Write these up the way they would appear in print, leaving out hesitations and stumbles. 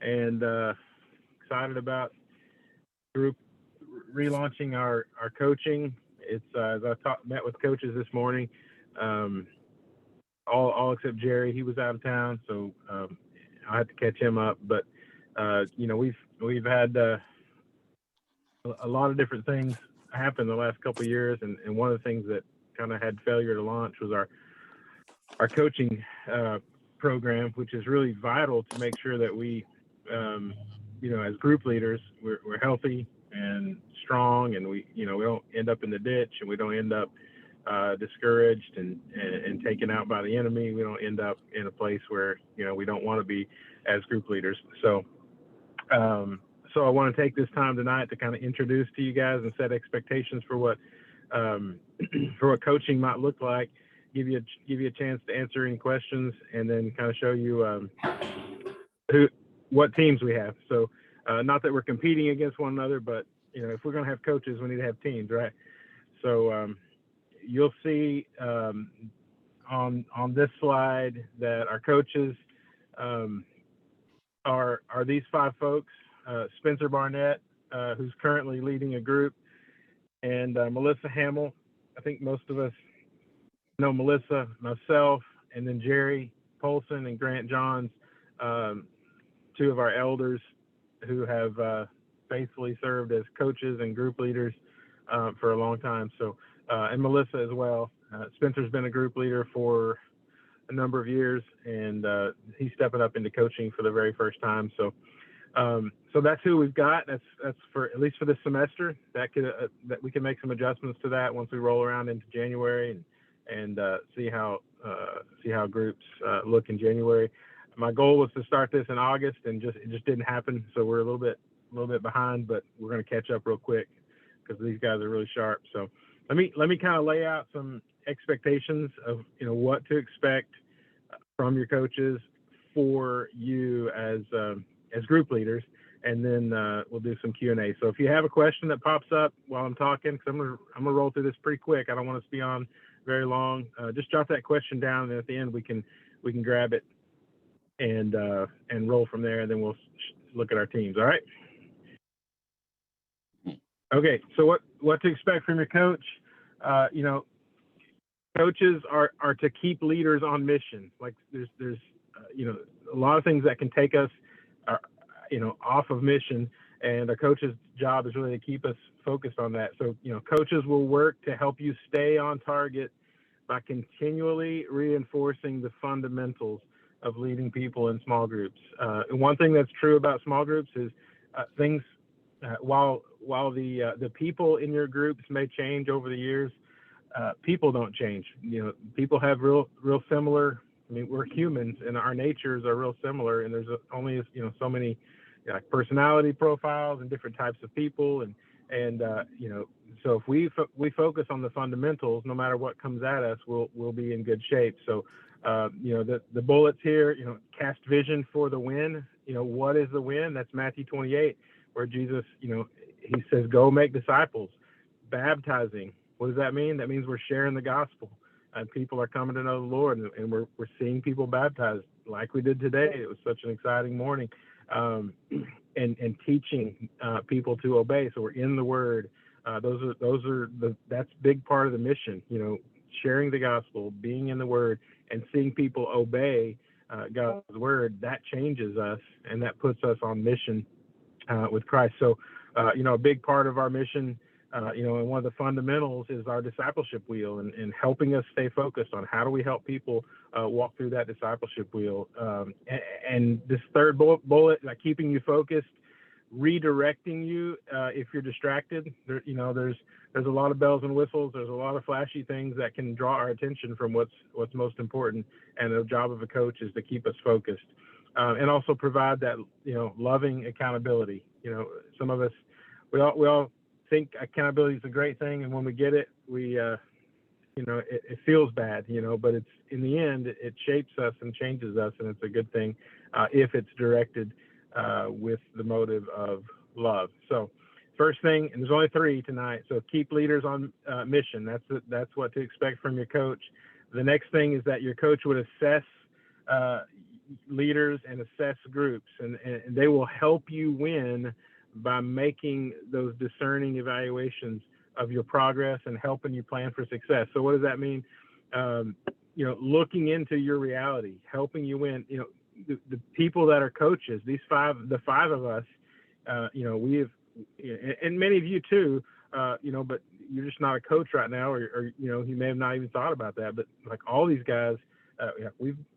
and excited about group relaunching our coaching. It's as I met with coaches this morning, all except Jerry. He was out of town, so I had to catch him up. But we've had a lot of different things happen the last couple of years, and one of the things that kind of had failure to launch was our coaching program, which is really vital to make sure that we, as group leaders, we're healthy and strong, and we don't end up in the ditch, and we don't end up discouraged and taken out by the enemy. We don't end up in a place where we don't want to be as group leaders. So I want to take this time tonight to kind of introduce to you guys and set expectations for what coaching might look like. Give you a chance to answer any questions, and then kind of show you what teams we have. So not that we're competing against one another, but if we're going to have coaches, we need to have teams, right? So you'll see on this slide that our coaches are these 5 folks: Spencer Barnett, who's currently leading a group, and Melissa Hamill. I think most of us know Melissa, myself, and then Jerry Polson and Grant Johns, 2 of our elders who have faithfully served as coaches and group leaders for a long time. So, and Melissa as well. Spencer's been a group leader for a number of years, and he's stepping up into coaching for the very first time. So that's who we've got. That's for at least for this semester. That we can make some adjustments to that once we roll around into January and see how groups look in January. My goal was to start this in August, and it just didn't happen. So we're a little bit behind, but we're going to catch up real quick because these guys are really sharp. So let me kind of lay out some expectations of what to expect from your coaches for you as group leaders, and then we'll do some Q&A. So if you have a question that pops up while I'm talking, because I'm gonna roll through this pretty quick. I don't want us to be on very long. Just jot that question down, and at the end we can grab it and roll from there, and then we'll look at our teams. All right. Okay. So what to expect from your coach? Coaches are to keep leaders on mission. Like there's a lot of things that can take us off of mission, and a coach's job is really to keep us focused on that. So coaches will work to help you stay on target by continually reinforcing the fundamentals of leading people in small groups. And one thing that's true about small groups is things while the people in your groups may change over the years, people don't change. People have real similar. I mean, we're humans, and our natures are real similar. And there's only so many personality profiles and different types of people, and so if we focus on the fundamentals, no matter what comes at us, we'll be in good shape. So the bullets here, cast vision for the win. What is the win? That's Matthew 28, where Jesus, he says, go make disciples, baptizing. What does that mean? That means we're sharing the gospel, and people are coming to know the Lord, and we're seeing people baptized like we did today. It was such an exciting morning, and teaching people to obey. So we're in the Word. That's a big part of the mission. Sharing the gospel, being in the Word, and seeing people obey God's Word. That changes us, and that puts us on mission with Christ. So, a big part of our mission, and one of the fundamentals is our discipleship wheel, and helping us stay focused on how do we help people walk through that discipleship wheel. And this third bullet, keeping you focused, redirecting you if you're distracted. There's a lot of bells and whistles. There's a lot of flashy things that can draw our attention from what's most important. And the job of a coach is to keep us focused, and also provide that loving accountability. Some of us, we all think accountability is a great thing, and when we get it, we it feels bad, but it's in the end it shapes us and changes us, and it's a good thing if it's directed with the motive of love. So first thing, and there's only 3 tonight, so keep leaders on mission. That's what to expect from your coach. The next thing is that your coach would assess leaders and assess groups, and they will help you win by making those discerning evaluations of your progress and helping you plan for success. So what does that mean? Looking into your reality, helping you win. The people that are coaches, the five of us, we have, and many of you too, but you're just not a coach right now, or you may have not even thought about that. But like all these guys,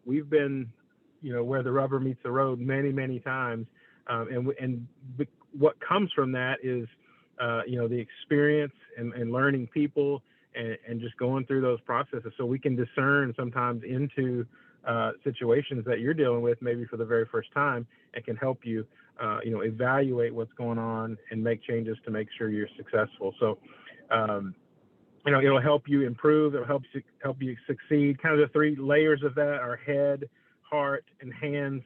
we've been, where the rubber meets the road many times, and what comes from that is, the experience and learning people and just going through those processes, so we can discern sometimes into situations that you're dealing with maybe for the very first time, and can help you, evaluate what's going on and make changes to make sure you're successful. So, it'll help you improve. It'll help you succeed. Kind of the three layers of that are head, heart, and hands.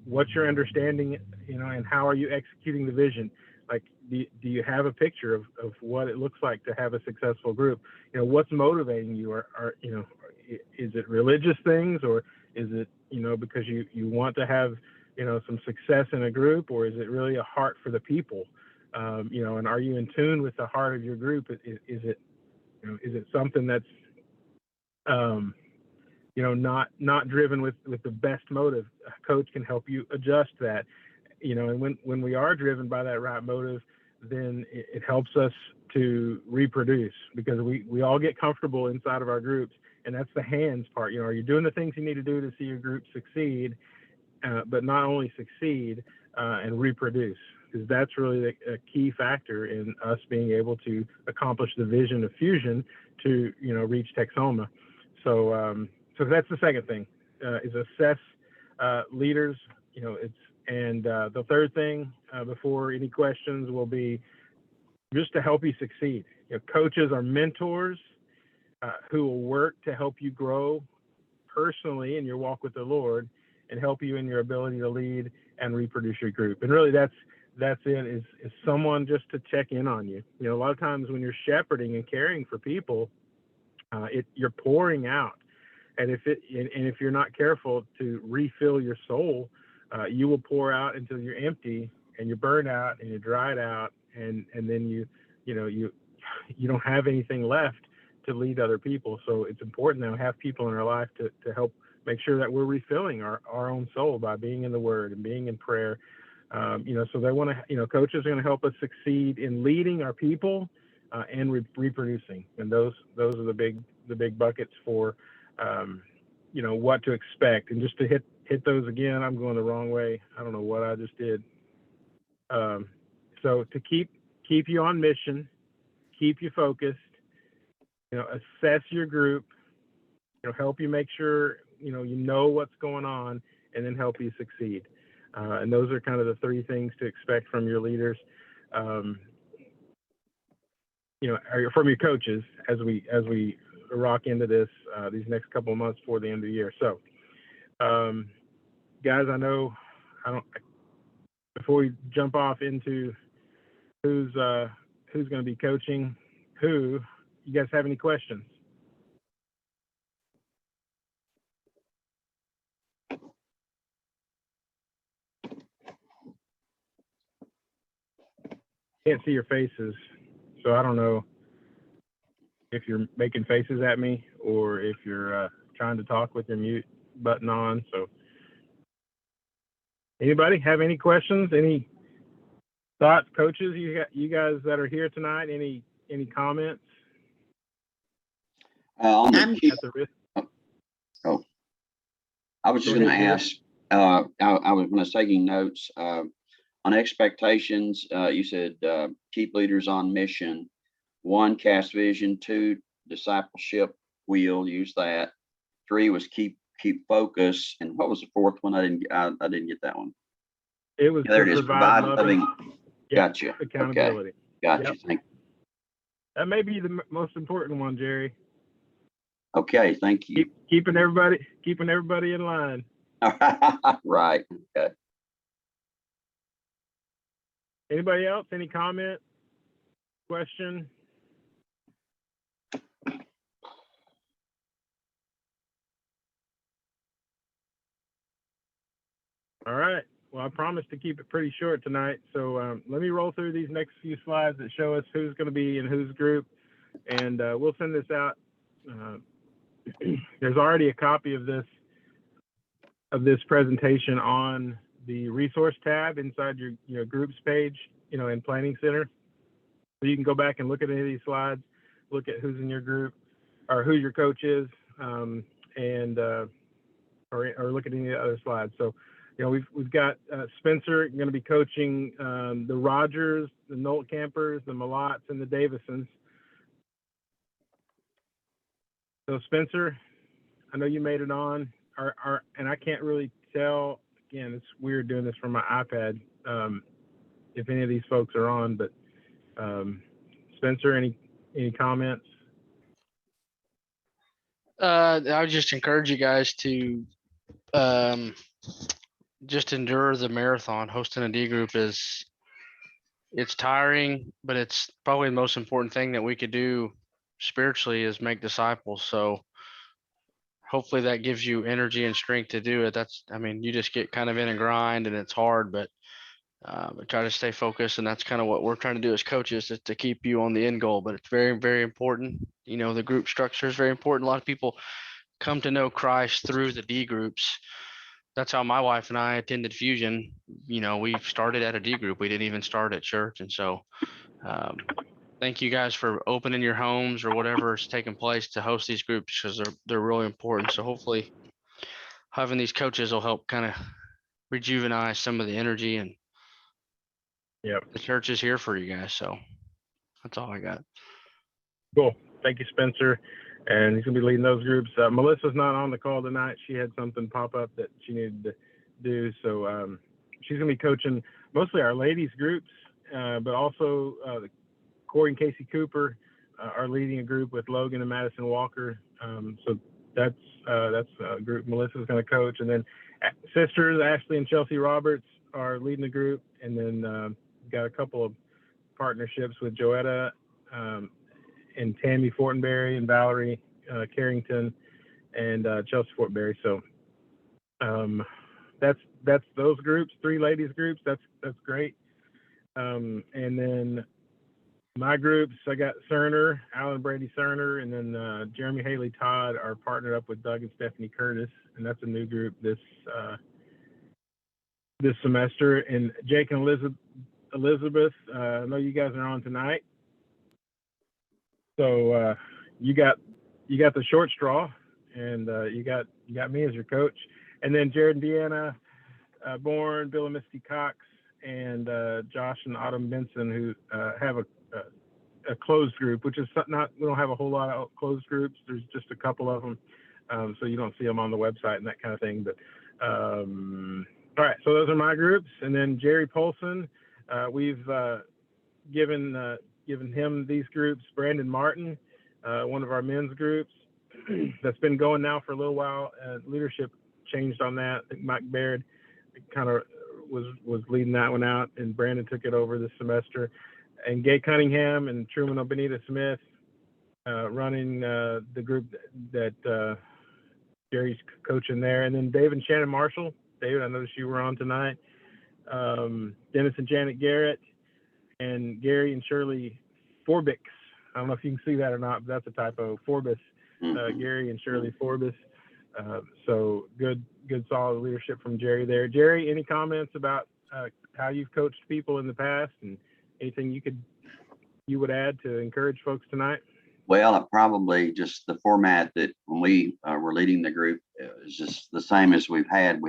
What's your understanding, and how are you executing the vision? Like, do you have a picture of what it looks like to have a successful group? What's motivating you? Is it religious things, or is it, because you want to have, some success in a group, or is it really a heart for the people? And are you in tune with the heart of your group? Is it something that's, not driven with the best motive? A coach can help you adjust that. And when we are driven by that right motive, then it helps us to reproduce, because we all get comfortable inside of our groups, and that's the hands part. Are you doing the things you need to do to see your group succeed, but not only succeed and reproduce? Because that's really a key factor in us being able to accomplish the vision of Fusion to, reach Texoma. So that's the second thing, is assess leaders. The third thing, before any questions, will be just to help you succeed. Coaches are mentors who will work to help you grow personally in your walk with the Lord, and help you in your ability to lead and reproduce your group. And really, that's it, is someone just to check in on you. A lot of times when you're shepherding and caring for people, you're pouring out. And if you're not careful to refill your soul, you will pour out until you're empty, and you're burned out, and you're dried out, and then you don't have anything left to lead other people. So it's important to have people in our life to help make sure that we're refilling our own soul by being in the Word and being in prayer. So they want to, coaches are going to help us succeed in leading our people and reproducing. And those are the big buckets for, what to expect. And just to hit those again, I'm going the wrong way. I don't know what I just did. So to keep you on mission, keep you focused, assess your group, help you make sure, you know what's going on, and then help you succeed. And those are kind of the three things to expect from your leaders, or from your coaches as we rock into this, these next couple of months before the end of the year. So, guys, before we jump off into who's going to be coaching who, you guys have any questions? Can't see your faces, so I don't know if you're making faces at me or if you're trying to talk with your mute button on. So anybody have any questions, any thoughts? Coaches, you guys that are here tonight, any comments? On the I was just going to ask, I was when I was taking notes, on expectations, you said keep leaders on mission. 1, cast vision. 2, discipleship wheel, use that. 3 was keep focus. And what was the fourth one? I didn't get that one. It was, there it is, provide loving. Gotcha. Accountability. Okay. Gotcha. Yep. Thank you. That may be the most important one, Jerry. Okay, thank you. Keeping everybody in line. Right. Okay. Anybody else? Any comment? Question? All right. Well, I promised to keep it pretty short tonight. So let me roll through these next few slides that show us who's going to be in whose group. And we'll send this out. There's already a copy of this presentation on the resource tab inside your groups page, in Planning Center. So you can go back and look at any of these slides, look at who's in your group or who your coach is, and or look at any other slides. So, we've got Spencer going to be coaching the Rogers, the Nolt Campers, the Malotts, and the Davisons. So Spencer, I know you made it on, and I can't really tell. Again, it's weird doing this from my iPad. If any of these folks are on, but Spencer, any comments? I would just encourage you guys to just endure the marathon. Hosting a D group it's tiring, but it's probably the most important thing that we could do spiritually is make disciples. So hopefully that gives you energy and strength to do it. You just get kind of in a grind and it's hard, but try to stay focused. And that's kind of what we're trying to do as coaches, is to keep you on the end goal. But it's very, very important. The group structure is very important. A lot of people come to know Christ through the D groups. That's how my wife and I attended Fusion. We started at a D group. We didn't even start at church. And so thank you guys for opening your homes or whatever is taking place to host these groups, because they're really important. So hopefully having these coaches will help kind of rejuvenate some of the energy, and the church is here for you guys. So that's all I got. Cool. Thank you, Spencer. And he's going to be leading those groups. Melissa's not on the call tonight. She had something pop up that she needed to do. So she's going to be coaching mostly our ladies groups, but also Corey and Casey Cooper are leading a group with Logan and Madison Walker. So that's a group Melissa's going to coach. And then sisters Ashley and Chelsea Roberts are leading the group. And then got a couple of partnerships with Joetta and Tammy Fortenberry and Valerie Carrington and Chelsea Fortenberry. So that's those groups, 3 ladies groups. That's great. And then my groups, I got Cerner, Alan Brady Cerner, and then Jeremy Haley Todd are partnered up with Doug and Stephanie Curtis, and that's a new group this semester. And Jake and Elizabeth, I know you guys are on tonight. So you got the short straw, and you got me as your coach, and then Jared and Deanna Bourne, Bill and Misty Cox, and Josh and Autumn Benson, who have a closed group, which is not, we don't have a whole lot of closed groups. There's just a couple of them, so you don't see them on the website and that kind of thing. But all right, so those are my groups, and then Jerry Polson, we've given him these groups. Brandon Martin, one of our men's groups that's been going now for a little while. Leadership changed on that. I think Mike Baird kind of was leading that one out, and Brandon took it over this semester. And Gay Cunningham and Truman O'Benita Smith running the group that Jerry's coaching there. And then Dave and Shannon Marshall. David, I noticed you were on tonight. Dennis and Janet Garrett, and Gary and Shirley Forbix. I don't know if you can see that or not, but that's a typo. Forbis, Gary and Shirley Forbis. So good solid leadership from Jerry there. Jerry, any comments about how you've coached people in the past, and anything you would add to encourage folks tonight? Well, probably just the format that when we were leading the group is just the same as we've had.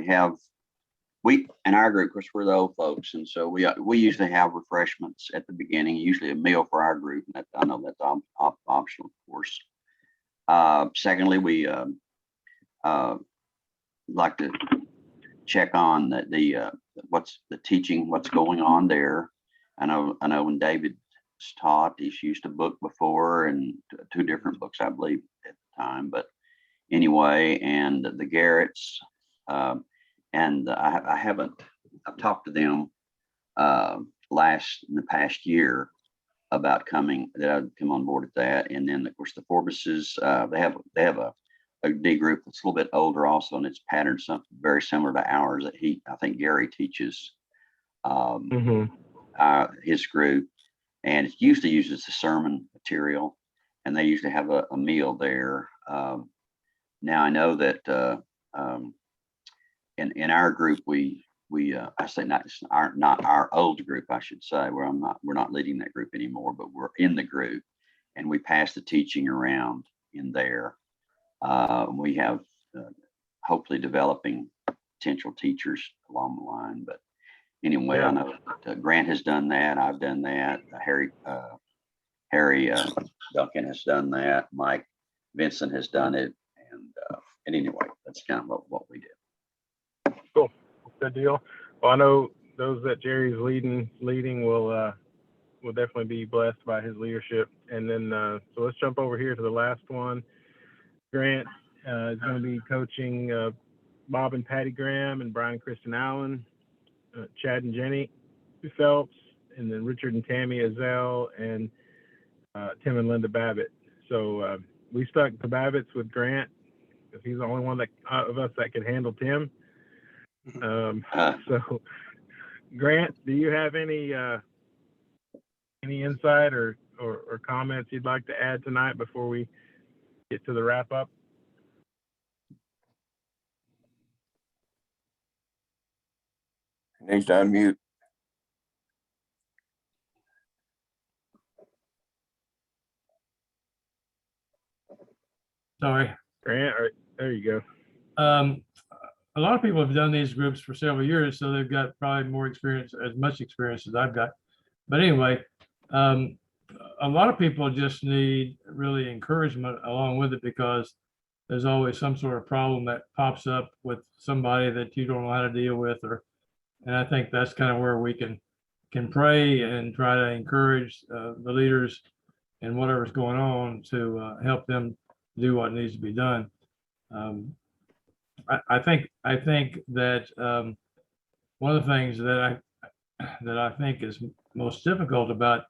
We in our group, of course, we're the old folks, and so we usually have refreshments at the beginning, usually a meal for our group. And I know that's optional, of course. Secondly, we like to check on what's the teaching, what's going on there. I know when David's taught, he's used a book before, and 2 different books, I believe, at the time. But anyway, and the Garretts. And I've talked to them in the past year about that I'd come on board at that. And then of course the Forbises, they have a D group that's a little bit older also, and it's patterned something very similar to ours that I think Gary teaches his group, and it usually uses the sermon material, and they usually have a meal there. Now I know that in our group, I say not our old group, I should say, where we're not leading that group anymore, but we're in the group, and we pass the teaching around in there. We have hopefully developing potential teachers along the line, but anyway, I know Grant has done that. I've done that. Harry Duncan has done that. Mike Vincent has done it, and anyway, that's kind of what we do. Cool, good deal. Well, I know those that Jerry's leading will definitely be blessed by his leadership. And then so let's jump over here to the last one. Grant is going to be coaching Bob and Patty Graham and Brian Kristen Allen, Chad and Jenny Phelps, and then Richard and Tammy Azell, and Tim and Linda Babbitt. So we stuck the Babbitts with Grant because he's the only one of us that could handle Tim. So Grant, do you have any insight or comments you'd like to add tonight before we get to the wrap up? Needs to unmute. Sorry. Grant, there you go. A lot of people have done these groups for several years, so they've got probably more experience, as much experience as I've got. But anyway, a lot of people just need really encouragement along with it, because there's always some sort of problem that pops up with somebody that you don't know how to deal with, and I think that's kind of where we can pray and try to encourage the leaders and whatever's going on to help them do what needs to be done. I think that one of the things that I think is most difficult about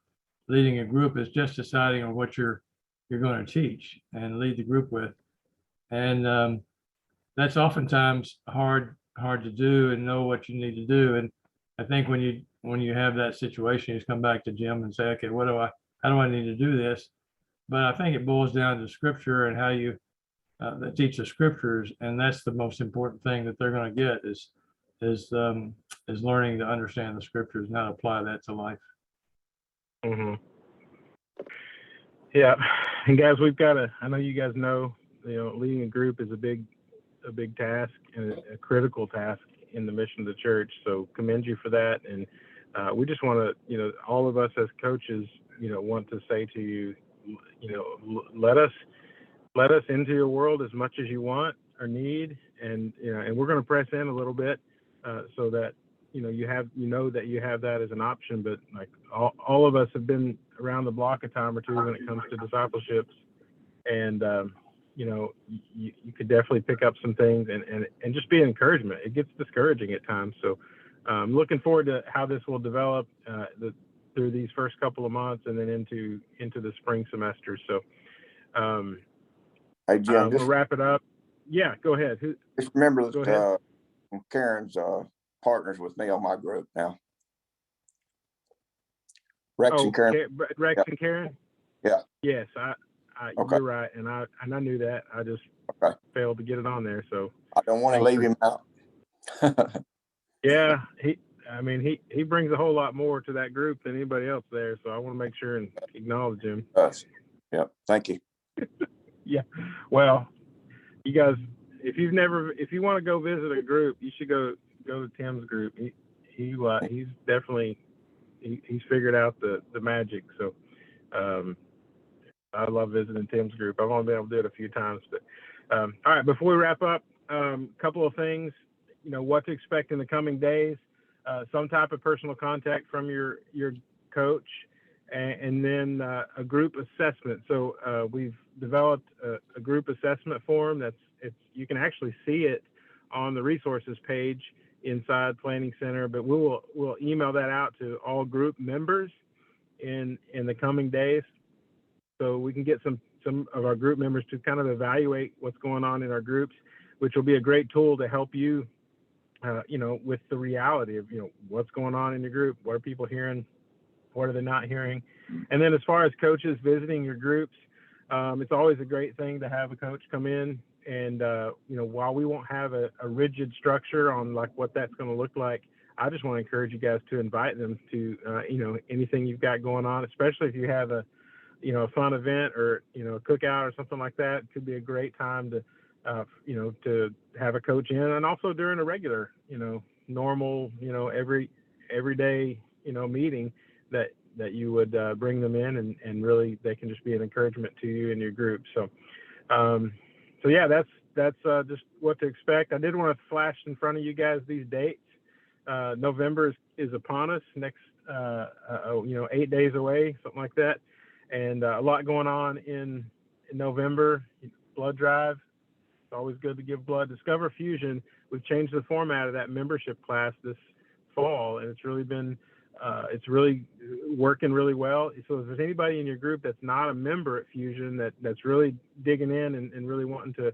leading a group is just deciding on what you're going to teach and lead the group with, and that's oftentimes hard to do and know what you need to do. And I think when you have that situation, you just come back to Jim and say, okay, how do I need to do this? But I think it boils down to scripture and how you teach the scriptures, and that's the most important thing that they're going to get is learning to understand the scriptures and how to apply that to life. Yeah, and guys, I know you guys know, leading a group is a big task and a critical task in the mission of the church. So commend you for that, and we just want to, all of us as coaches, want to say to you, let us into your world as much as you want or need, and and we're going to press in a little bit so that that you have that as an option. But like all of us have been around the block a time or two when it comes to discipleships, and you could definitely pick up some things and just be an encouragement. It gets discouraging at times, so I'm looking forward to how this will develop through these first couple of months and then into the spring semester. So Hey, Jim, we'll wrap it up. Yeah, go ahead. Just remember that Karen's partners with me on my group now. Rex and Karen. Rex and Karen? Yeah. Yes, Okay. You're right, and I knew that. I just failed to get it on there. So I don't want to leave him out. Yeah, he brings a whole lot more to that group than anybody else there. So I want to make sure and acknowledge him. Yep. Thank you. Yeah. Well, you guys, if you want to go visit a group, you should go to Tim's group. He's definitely he's figured out the magic. So I love visiting Tim's group. I've only been able to do it a few times, but all right. Before we wrap up, a couple of things. What to expect in the coming days. Some type of personal contact from your coach, and then a group assessment. So we've developed a group assessment form you can actually see it on the resources page inside Planning Center, but we'll email that out to all group members in the coming days. so we can get some of our group members to kind of evaluate what's going on in our groups, which will be a great tool to help you, with the reality of, what's going on in your group, what are people hearing, what are they not hearing. And then as far as coaches visiting your groups, it's always a great thing to have a coach come in. And, while we won't have a rigid structure on like what that's going to look like, I just want to encourage you guys to invite them to, anything you've got going on, especially if you have a fun event or, a cookout or something like that. It could be a great time to, to have a coach in, and also during a regular, normal, everyday, meeting that you would bring them in, and really they can just be an encouragement to you and your group. So yeah, that's just what to expect. I did want to flash in front of you guys these dates. November is upon us, next 8 days away, something like that, and a lot going on in November. Blood drive, it's always good to give blood. Discover Fusion, we've changed the format of that membership class this fall, and it's really been working really well. So if there's anybody in your group that's not a member at Fusion that's really digging in and really wanting to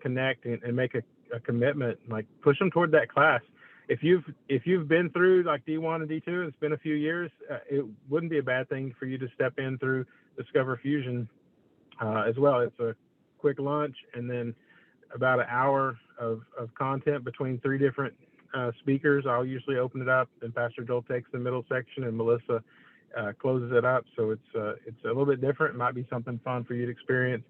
connect and make a commitment, like push them toward that class. If you've been through like D1 and D2, it's been a few years, it wouldn't be a bad thing for you to step in through Discover Fusion as well. It's a quick lunch and then about an hour of content between 3 different speakers. I'll usually open it up, and Pastor Joel takes the middle section, and Melissa closes it up. So it's a little bit different. It might be something fun for you to experience.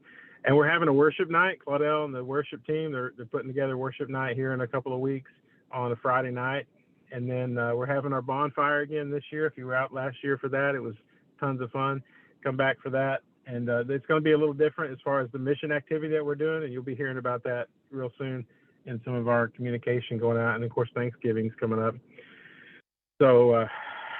And we're having a worship night. Claudel and the worship team, they're putting together worship night here in a couple of weeks on a Friday night. And then we're having our bonfire again this year. If you were out last year for that, it was tons of fun. Come back for that. And it's going to be a little different as far as the mission activity that we're doing, and you'll be hearing about that real soon in some of our communication going out. And of course, Thanksgiving's coming up. So